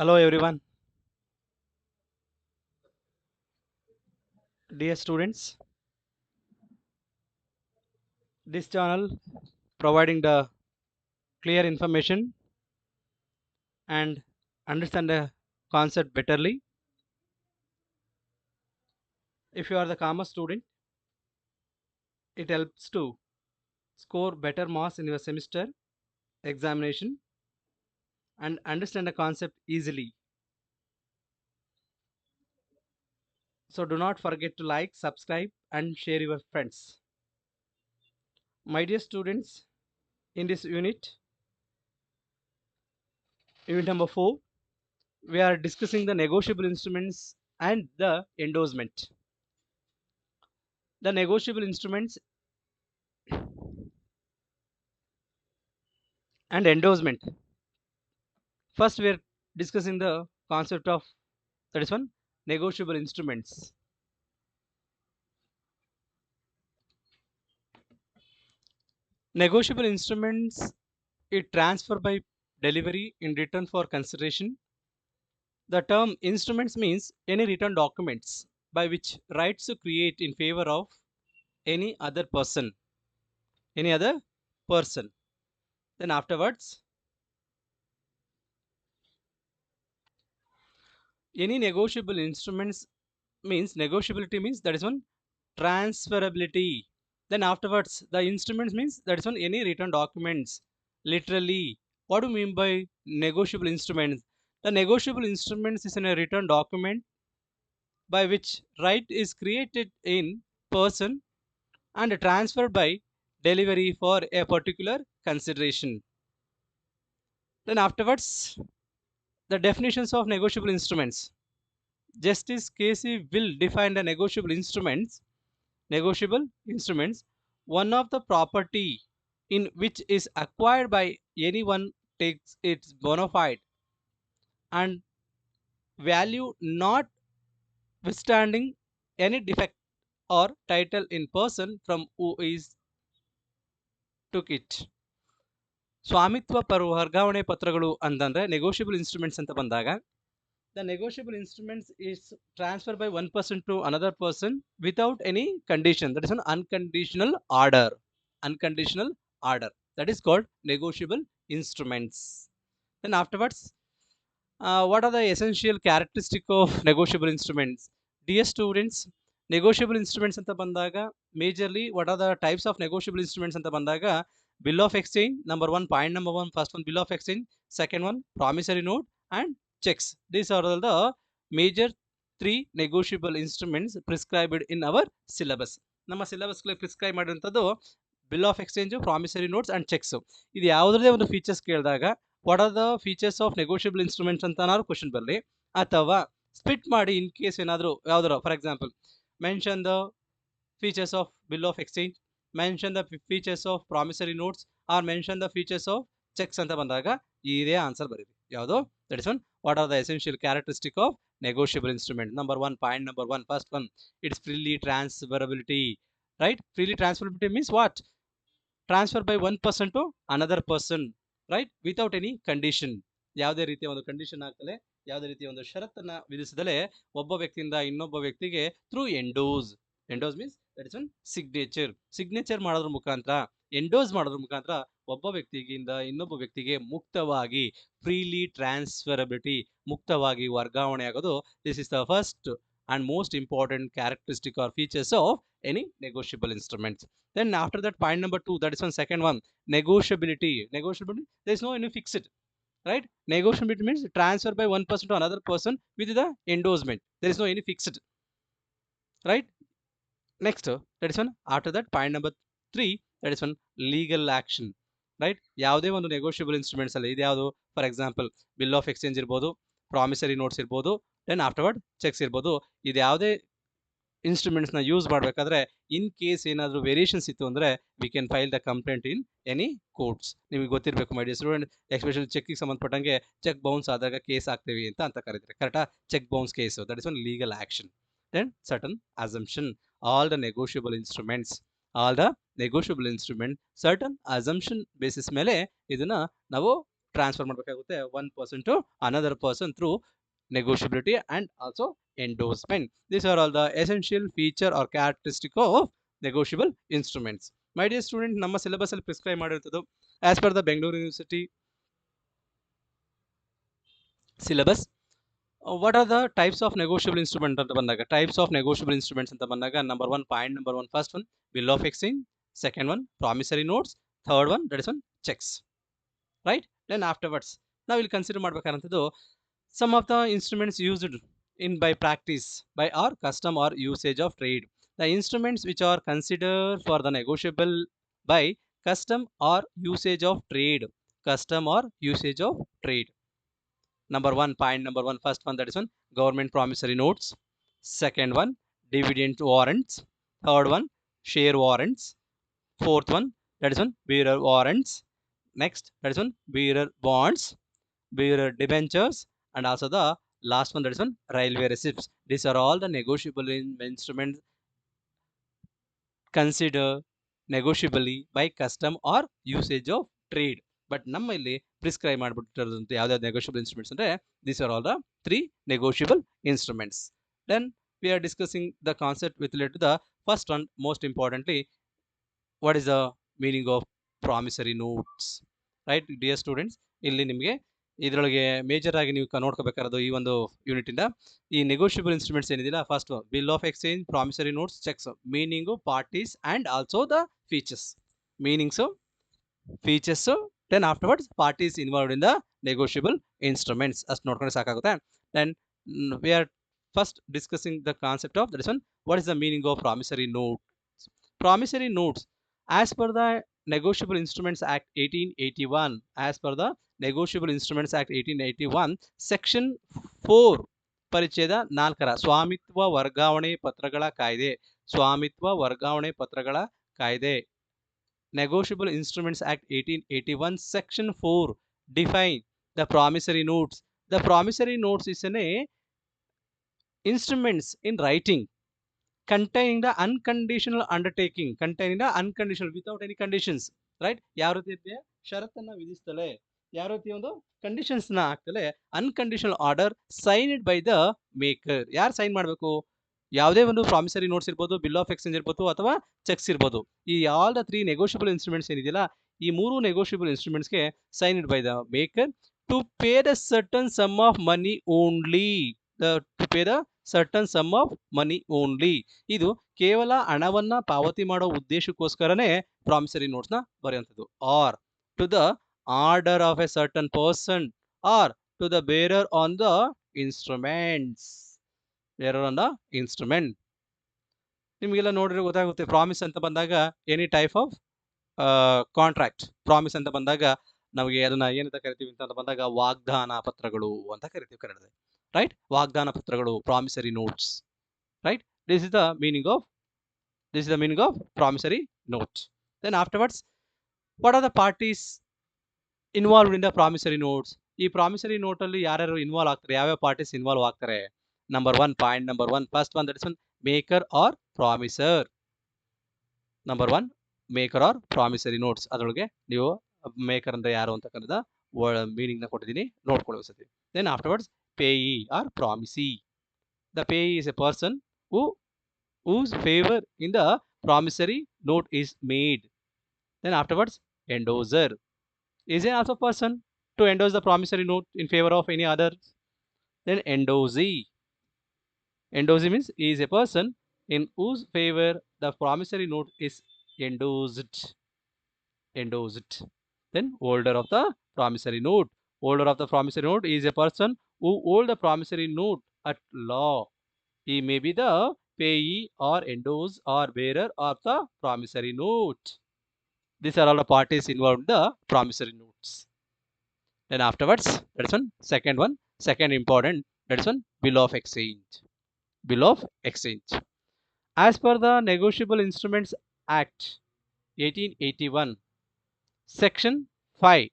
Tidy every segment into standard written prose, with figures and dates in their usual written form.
Hello everyone, dear students. This channel providing the clear information and understand the concept betterly. If you are the commerce student, it helps to score better marks in your semester examination and understand the concept easily. So do not forget to like, subscribe and share your friends. My dear students, in this unit number 4, we are discussing the negotiable instruments and the endorsement. The negotiable instruments and endorsement. First, we are discussing the concept of that is one negotiable instruments. Negotiable instruments it transfer by delivery in return for consideration. The term instruments means any written documents by which rights to create in favor of any other person. Any other person. Then afterwards, any negotiable instruments means negotiability means that is one transferability. Then afterwards the instruments means that is one any written documents. Literally, what do you mean by negotiable instruments? The negotiable instruments is in a written document by which right is created in person and transferred by delivery for a particular consideration. Then afterwards the definitions of negotiable instruments. Justice Casey will define the negotiable instruments. Negotiable instruments, one of the property in which is acquired by anyone takes its bona fide and value notwithstanding any defect or title in person from who is took it. ಸ್ವಾಮಿತ್ವ ವರ್ಗಾವಣೆ ಪತ್ರಗಳು ಅಂತಂದ್ರೆ negotiable instruments ಅಂತ ಬಂದಾಗ the negotiable instruments is transferred by one person to another person without any condition. That is an unconditional order. Unconditional order. That is called negotiable instruments. Then afterwards, what are the essential characteristic of negotiable instruments? Dear students, negotiable instruments anta bandaga majorly what are the types of negotiable instruments anta bandaga bill of exchange number 1 point number 1 first one bill of exchange, second one promissory note and checks. These are all the major three negotiable instruments prescribed in our syllabus. ನಮ್ಮ syllabus prescribe ಮಾಡಿರುವಂಥದ್ದು bill of exchange promissory notes and cheques. ಇದು ಯಾವುದ್ರದೇ ಒಂದು features ಕೇಳಿದಾಗ what are the features of negotiable instruments ಅಂತ ಏನಾದ್ರು question ಬರಲಿ ಅಥವಾ split ಮಾಡಿ ಇನ್ ಕೇಸ್ ಏನಾದರೂ ಯಾವ್ದಾರು for example mention the features of bill of exchange, mention the features of promissory notes or mention the features of checks ಅಂತ ಬಂದಾಗ ಇದೇ ಆನ್ಸರ್ ಬರೀರಿ. ಯಾವುದು that is one what are the essential characteristic of negotiable instrument. Number 1 point number 1 first one, it's freely transferability, right? Freely transferability means what? Transfer by one person to another person, right? Without any condition. ಯಾವುದೇ ರೀತಿಯ ಒಂದು condition ಹಾಕಲೆ ಯಾವುದೇ ರೀತಿಯ ಒಂದು ಷರತ್ತನ್ನ ವಿಧಿಸದಲೆ ಒಬ್ಬ ವ್ಯಕ್ತಿಯಿಂದ ಇನ್ನೊಬ್ಬ ವ್ಯಕ್ತಿಗೆ through endorse. Endorse means that is one signature ಮಾಡೋದ್ರ ಮುಖಾಂತರ ಎಂಡೋಸ್ ಮಾಡೋದ್ರ ಮುಖಾಂತರ ಒಬ್ಬ ವ್ಯಕ್ತಿಗಿಂದ ಇನ್ನೊಬ್ಬ ವ್ಯಕ್ತಿಗೆ ಮುಕ್ತವಾಗಿ ಫ್ರೀಲಿ ಟ್ರಾನ್ಸ್ಫರಬಿಲಿಟಿ ಮುಕ್ತವಾಗಿ ವರ್ಗಾವಣೆ ಆಗೋದು. This is the first and most important characteristic or features of any negotiable instruments. Then after that point number 2, that is one second one, negotiability. Negotiability, there is no any fixed, right? Negotiability means transfer by one person to another person with the endorsement. There is no any fixed, right? Next, that is one after that point number 3, that is one legal action, right? ಯಾವುದೇ ಒಂದು negotiable instruments ಅಲ್ಲಿ ಇದು ಯಾವುದು for example bill of exchange ಇರ್ಬೋದು, promissory notes ಇರ್ಬೋದು, then ಆಫ್ಟರ್ವರ್ಡ್ cheques ಇರ್ಬೋದು. ಇದು ಯಾವುದೇ ಇನ್ಸ್ಟ್ರೂಮೆಂಟ್ಸ್ ನ ಯೂಸ್ ಮಾಡಬೇಕಾದ್ರೆ ಇನ್ ಕೇಸ್ ಏನಾದರೂ ವೇರಿಯೇಷನ್ಸ್ ಇತ್ತು ಅಂದ್ರೆ we can file the complaint in any courts. ನಿಮಗೆ ಗೊತ್ತಿರಬೇಕು ಮೈ ಡಿಯರ್ ಸ್ಟೂಡೆಂಟ್, ಎಸ್ಪೆಷಲಿ ಚೆಕ್ಗೆ ಸಂಬಂಧಪಟ್ಟಂಗೆ ಚೆಕ್ ಬೌನ್ಸ್ ಆದಾಗ ಕೇಸ್ ಆಗ್ತೀವಿ ಅಂತ ಕರೀತಾರೆ, ಕರೆಕ್ಟಾ? Cheque bounce case, that is one legal action. Then certain assumption, all the negotiable instruments, all the negotiable instrument certain assumption basis ಮೇಲೆ ಇದನ್ನ ನಾವು ಟ್ರಾನ್ಸ್ಫರ್ ಮಾಡಬೇಕಾಗುತ್ತೆ one person to another person through negotiability and also endorsement. These are all the essential feature or characteristic of negotiable instruments. My dear student, ನಮ್ಮ syllabus ಅಲ್ಲಿ prescribe ಮಾಡಿರ್ತದ್ದು as per the Bengaluru university syllabus. what are the types of negotiable instrument ಅಂತ ಬಂದಾಗ types of negotiable instruments ಅಂತ ಬಂದಾಗ number 1 first one bill of exchange, second one promissory notes, third one that is one checks, right? Then afterwards ನಾವು ಇಲ್ಲಿ consider ಮಾಡಬೇಕಾದಂಥದ್ದು some of the instruments used in by practice by our custom or usage of trade. The instruments which are considered for the negotiable by custom or usage of trade. Custom or usage of trade. Number 1, first one that is one government promissory notes. Second one dividend warrants. Third one share warrants. Fourth one that is one bearer warrants. Next that is one bearer bonds, bearer debentures, and also the last one that is one railway receipts. These are all the negotiable instruments considered negotiably by custom or usage of trade. But ನಮ್ಮ ಇಲ್ಲಿ prescribe ಮಾಡಿಬಿಟ್ಟಿರೋದಂತೆ ಯಾವ್ದಾವ್ದು negotiable instruments ಅಂದರೆ these are all the 3 negotiable instruments. Then we are discussing the concept with related to the first one. Most importantly, what is the meaning of promissory notes, right dear students? ಇಲ್ಲಿ ನಿಮಗೆ ಇದರೊಳಗೆ major ಆಗಿ ನೀವು ನೋಡ್ಕೋಬೇಕಾಗಿರೋದು ಈ ಒಂದು unit ಇಂದ ಈ negotiable instruments ಏನಿದಿಲ್ಲ, first bill of exchange, promissory notes, cheques, meaning, parties and also the features. Meanings, features, then afterwards parties involved in the negotiable instruments ಅಷ್ಟು ನೋಡ್ಕೊಂಡ್ರೆ ಸಾಕಾಗುತ್ತೆ. Then we are first discussing the concept of that is one what is the meaning of promissory note. Promissory notes as per the Negotiable Instruments Act 1881, as per the Negotiable Instruments Act 1881 section 4 ಪರಿಚ್ಛೇದ 4ರ ಸ್ವಾಮಿತ್ವ ವರ್ಗಾವಣೆ ಪತ್ರಗಳ ಕಾಯ್ದೆ, ಸ್ವಾಮಿತ್ವ ವರ್ಗಾವಣೆ ಪತ್ರಗಳ ಕಾಯ್ದೆ, Negotiable Instruments Act 1881 section 4 define the promissory notes. The promissory notes is an instruments in writing containing the unconditional undertaking, containing the unconditional without any conditions, right? ಯಾವ ರೀತಿ ಷರತ್ತನ್ನ ವಿಧಿಸ್ತಲೆ, ಯಾವ ರೀತಿ ಒಂದು ಕಂಡೀಷನ್ಸ್ ನ ಹಾಕ್ತಲೆ, unconditional order signed by the maker. ಯಾರು sign ಮಾಡಬೇಕು? ಯಾವುದೇ ಒಂದು ಪ್ರಾಮಿಸರಿ ನೋಟ್ಸ್ ಇರ್ಬೋದು, ಬಿಲ್ ಆಫ್ ಎಕ್ಸ್ಚೇಂಜ್ ಇರ್ಬೋದು, ಅಥವಾ ಚೆಕ್ಸ್ ಇರ್ಬೋದು. ಈ ಆಲ್ ದ 3 ನೆಗೋಷಿಯಬಲ್ ಇನ್ಸ್ಟ್ರೂಮೆಂಟ್ಸ್ ಏನಿದೆಯಲ್ಲ, ಈ 3 ನೆಗೋಷಿಯಬಲ್ ಇನ್ಸ್ಟ್ರೂಮೆಂಟ್ಸ್ಗೆ signed by the maker to pay the certain sum of money only. To pay the certain sum of money only. ಇದು ಕೇವಲ ಹಣವನ್ನ ಪಾವತಿ ಮಾಡೋ ಉದ್ದೇಶಕ್ಕೋಸ್ಕರನೇ ಪ್ರಾಮಿಸರಿ ನೋಟ್ಸ್ ನ ಬರೆಯುವಂಥದ್ದು. Or to the order of a certain person or to the bearer on the instruments. Bearer on the instrument. ನಿಮಗೆಲ್ಲ ನೋಡಿದ್ರೆ ಗೊತ್ತಾಗುತ್ತೆ, ಪ್ರಾಮಿಸ್ ಅಂತ ಬಂದಾಗ any type of contract. Promise ಅಂತ ಬಂದಾಗ ನಮಗೆ ಅದನ್ನ ಏನಂತ ಕರಿತೀವಿ ಅಂತ ಬಂದಾಗ ವಾಗ್ದಾನ ಪತ್ರಗಳು ಅಂತ ಕರಿತೀವಿ ಕನ್ನಡದಲ್ಲಿ, ರೈಟ್? ವಾಗ್ದಾನ ಪತ್ರಗಳು, promissory notes, right? This is the meaning of promissory note. Then afterwards what are the parties involved in the promissory notes. ಈ ಪ್ರಾಮಿಸರಿ ನೋಟ್ ಅಲ್ಲಿ ಯಾರ್ಯಾರು ಇನ್ವಾಲ್ವ್ ಆಗ್ತಾರೆ, ಯಾವ್ಯಾವ ಪಾರ್ಟೀಸ್ ಇನ್ವಾಲ್ವ್ ಆಗ್ತಾರೆ? Point number 1 first one that is one maker or promisor. Number 1 maker or promissory notes. ಅದರೊಳಗೆ ನೀವು maker ಅಂದ್ರೆ ಯಾರು ಅಂತ ಕನ್ನಡ ಮೀನಿಂಗ್ ನ ಕೊಟ್ಟಿದ್ದೀನಿ, ನೋಡ್ಕೊಳ್ಳಿ ಸತಿ. Then afterwards payee or promisee. The payee is a person whose favor in the promissory note is made. Then afterwards endorser is an also person to endorse the promissory note in favor of any other. Then endorsee means he is a person in whose favor the promissory note is endorsed. Then holder of the promissory note is a person who hold the promissory note at law. He may be the payee or endorse or bearer of the promissory note. These are all the parties involved in the promissory notes. Then afterwards, that is one second important, that is one bill of exchange. As per the Negotiable Instruments Act 1881 section 5,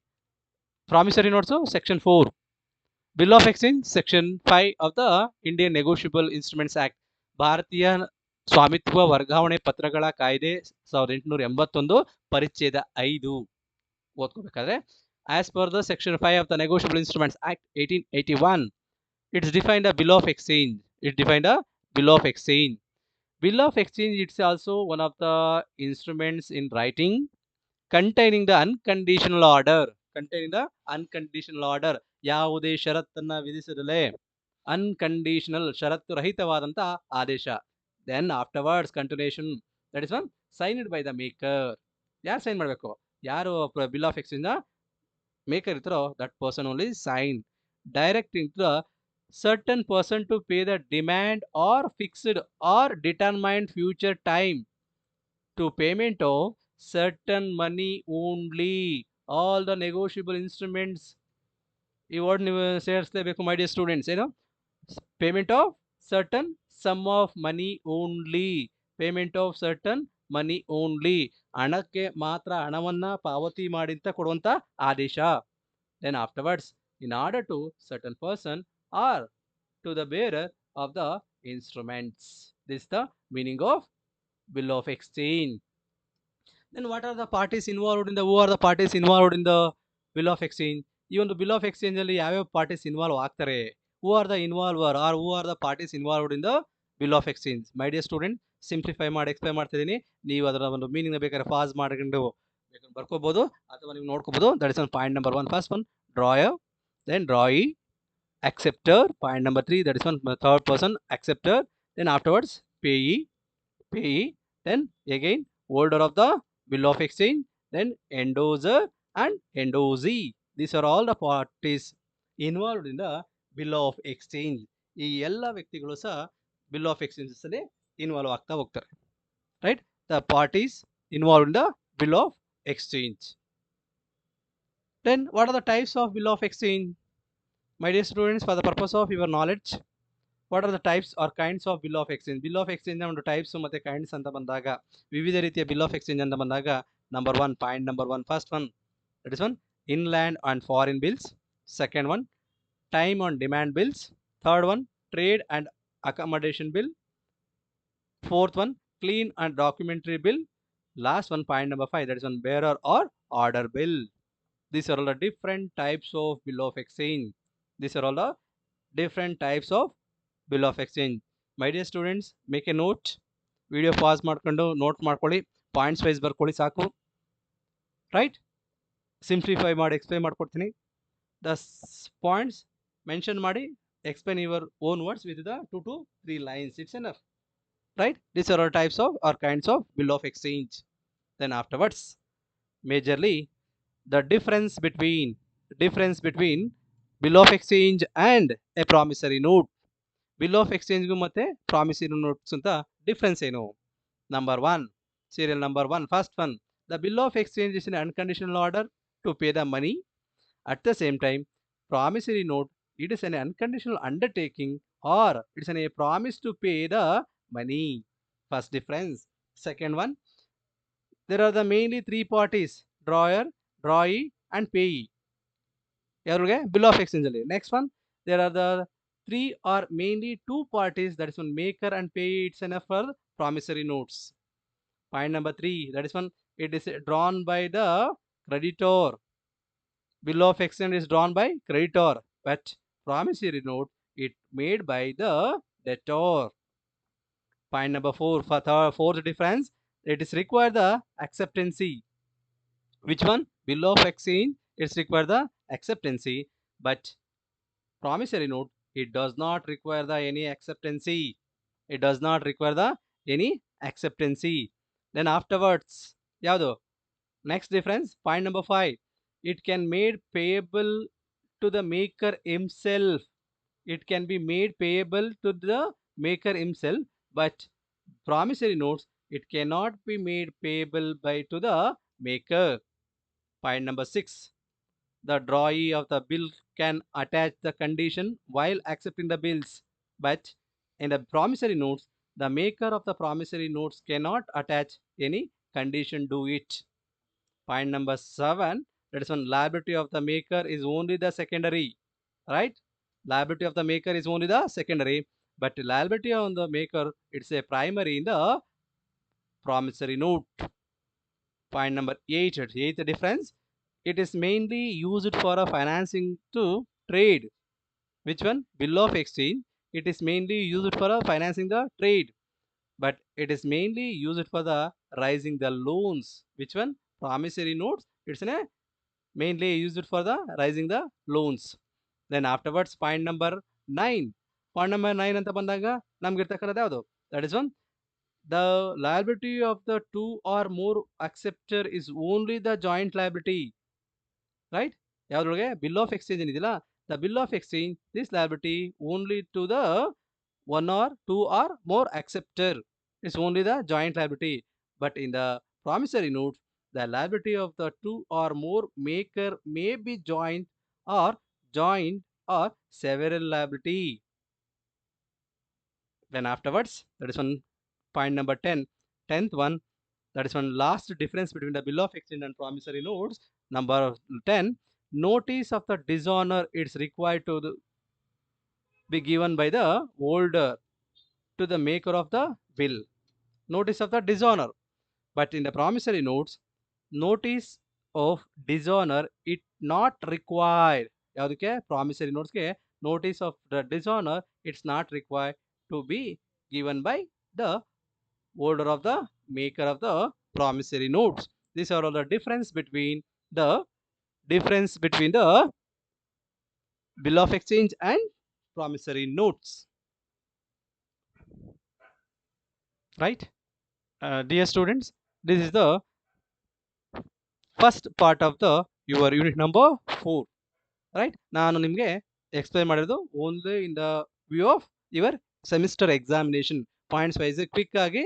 promissory notes section 4, bill of exchange section 5 of the Indian Negotiable Instruments Act, ಭಾರತೀಯ ಸ್ವಾಮಿತ್ವ ವರ್ಗಾವಣೆ ಪತ್ರಗಳ ಕಾಯ್ದೆ 1881 ಪರಿಚ್ಛೇದ 5 ಓದ್ಕೋಬೇಕಾದ್ರೆ As per the Section 5 of the Negotiable Instruments Act 1881, it's defined a bill of exchange. It defined a bill of exchange. Bill of exchange, it's also one of the instruments in writing containing the unconditional order. Containing the unconditional order. ಯಾವುದೇ ಷರತ್ತನ್ನ ವಿಧಿಸದಲೇ unconditional ಷರತ್ತು ರಹಿತವಾದಂತ ಆದೇಶ. Then afterwards continuation, that is one signed by the maker. ಯಾರು sign ಮಾಡಬೇಕು? ಯಾರು bill of exchange maker ಇರ್ತಾರೋ that person only sign, directing the certain person to pay the demand or fixed or determined future time to payment of certain money only. All the negotiable instruments ಈ word ನೀವು ಸೇರಿಸಲೇಬೇಕು my dear students. ಏನು? Payment of certain sum of money only. Payment of certain money only. ಹಣಕ್ಕೆ ಮಾತ್ರ ಹಣವನ್ನ ಪಾವತಿ ಮಾಡಿಂತ ಕೊಡುವಂತ ಆದೇಶ. Then afterwards in order to certain person or to the bearer of the instruments. This is the meaning of bill of exchange. Then what are the parties involved in the, who are the parties involved in the bill of exchange? ಈ ಒಂದು bill of exchange ಅಲ್ಲಿ ಯಾವ್ಯಾವ parties involve ಆಗ್ತಾರೆ? Who are the involver or who are the parties involved in the bill of exchange? My dear student, simplify ಮಾಡಿ explain ಮಾಡ್ತಿದ್ದೀನಿ. ನೀವು ಅದರ ಒಂದು ಮೀನಿಂಗ್ ಬೇಕಾದ್ರೆ ಪಾಸ್ ಮಾಡ್ಕೊಂಡು ಬರ್ಕೋಬಹುದು ಅಥವಾ ನೀವು ನೋಡ್ಕೋಬಹುದು. That is one point number 1. First one drawer, then drawee, acceptor. Point number 3, that is one third person acceptor. Then afterwards payee, then again holder of the bill of exchange, then endorser and endorsee. These are all the parties involved in the bill of exchange. ಈ ಎಲ್ಲ ವ್ಯಕ್ತಿಗಳು ಸಹ bill of exchanges ಅಲ್ಲಿ involve ಆಗ್ತಾ ಹೋಗ್ತಾರೆ. Right? The parties involve in the bill of exchange. Then what are the types of bill of exchange? My dear students, for the purpose of your knowledge, what are the types or kinds of bill of exchange? Bill of exchange ಒಂದು types ಮತ್ತೆ kinds ಅಂತ ಬಂದಾಗ, ವಿವಿಧ ರೀತಿಯ bill of exchange ಅಂತ ಬಂದಾಗ, number 1, point number 1, first one that is one inland and foreign bills. Second one time on demand bills. Third one trade and accommodation bill. Fourth one clean and documentary bill. Last one point number 5, that is one bearer or order bill. These are all the different types of bill of exchange. These are all the different types of bill of exchange. My dear students, make a note. Video pause ಮಾಡ್ಕೊಂಡು note ಮಾಡ್ಕೊಳ್ಳಿ, points wise ಬರ್ಕೊಳ್ಳಿ ಸಾಕು. Right? Simplify ಮಾಡಿ explain ಮಾಡ್ಕೊಡ್ತೀನಿ. The points mention ಮಾಡಿ explain your own words with the 2 to 3 lines. It's enough. Right? These are all types of or kinds of bill of exchange. Then afterwards, majorly the difference between bill of exchange and a promissory note. Bill of exchange gu matte promissory notes anta difference eno? Number 1, serial number 1, first one, the bill of exchange is an unconditional order to pay the money. At the same time, promissory note, it is an unconditional undertaking or it is a promise to pay the money. First difference. Second one, there are the mainly 3 parties: drawer, drawee and payee. ಯಾರಿಗೆ? Bill of exchange ಅಲ್ಲಿ. Next one, there are the 3 or mainly 2 parties, that is one maker and payee. It's enough for promissory notes. Point number 3, that is one, it is drawn by the creditor. Bill of exchange is drawn by creditor, but promissory note it made by the debtor. Point number 4, for fourth difference, it is require the acceptancy. Which one? Bill of exchange, it's require the acceptancy, but promissory note it does not require the any acceptancy. It does not require the any acceptancy. Then afterwards, yavado next difference, point number 5, it can made payable to the maker himself. It can be made payable to the maker himself, but promissory notes it cannot be made payable by to the maker. Point number 6, the drawee of the bill can attach the condition while accepting the bills, but in the promissory notes, the maker of the promissory notes cannot attach any condition to it. Point number 7, that is one, liability of the maker is only the secondary. Right? Liability of the maker is only the secondary, but liability on the maker, it's a primary in the promissory note. Point number 8, eighth difference, it is mainly used for a financing to trade. Which one? Bill of exchange. It is mainly used for a financing the trade, but it is mainly used for the raising the loans. Which one? Promissory notes. It's mainly used for the raising the loans. Then afterwards, point number 9. Point number 9 ಅಂತ ಬಂದಾಗ ನಮ್ಗೆ ಇರ್ತಕ್ಕಂಥದ್ದು ಯಾವುದು? That is one. The liability of the two or more acceptor is only the joint liability. Right? ಯಾವ್ದ್ರೊಳಗೆ? Bill of exchange ಏನಿದಿಲ್ಲ, the bill of exchange, this liability only to the one or two or more acceptor. It's only the joint liability. But in the promissory notes, the liability of the two or more maker may be joint or several liability. Then afterwards, that is one point number 10. 10th one, that is one last difference between the bill of exchange and promissory notes. Number 10, notice of the dishonor is required to be given by the holder to the maker of the bill. Notice of the dishonor. But in the promissory notes, notice of dishonor it not required. ಯಾವುದಕ್ಕೆ? Promissory ನೋಟ್ಸ್ಗೆ notice of the dishonor it's not required to be given by the holder of the maker of the promissory notes. These are all the difference between the bill of exchange and promissory notes. Right? Dear students, this is the first part of the your unit number 4. Right? ನಾನು ನಿಮಗೆ explain ಮಾಡಿರೋದು only in the view of your semester examination. Points wise quick ಆಗಿ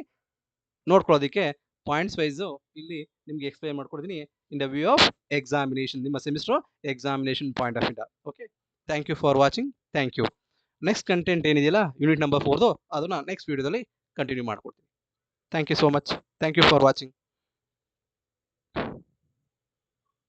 ನೋಡ್ಕೊಳ್ಳೋದಕ್ಕೆ points wise ಇಲ್ಲಿ ನಿಮಗೆ explain ಮಾಡ್ಕೊಡ್ತೀನಿ in the view of examination, ನಿಮ್ಮ semester examination point of ಇಂದ. Okay, thank you for watching. Thank you. Next content ಏನಿದೆಯಲ್ಲ unit number 4 ಅದನ್ನ next ವಿಡಿಯೋದಲ್ಲಿ ಕಂಟಿನ್ಯೂ ಮಾಡ್ಕೊಡ್ತೀನಿ. Thank you so much. Thank you for watching.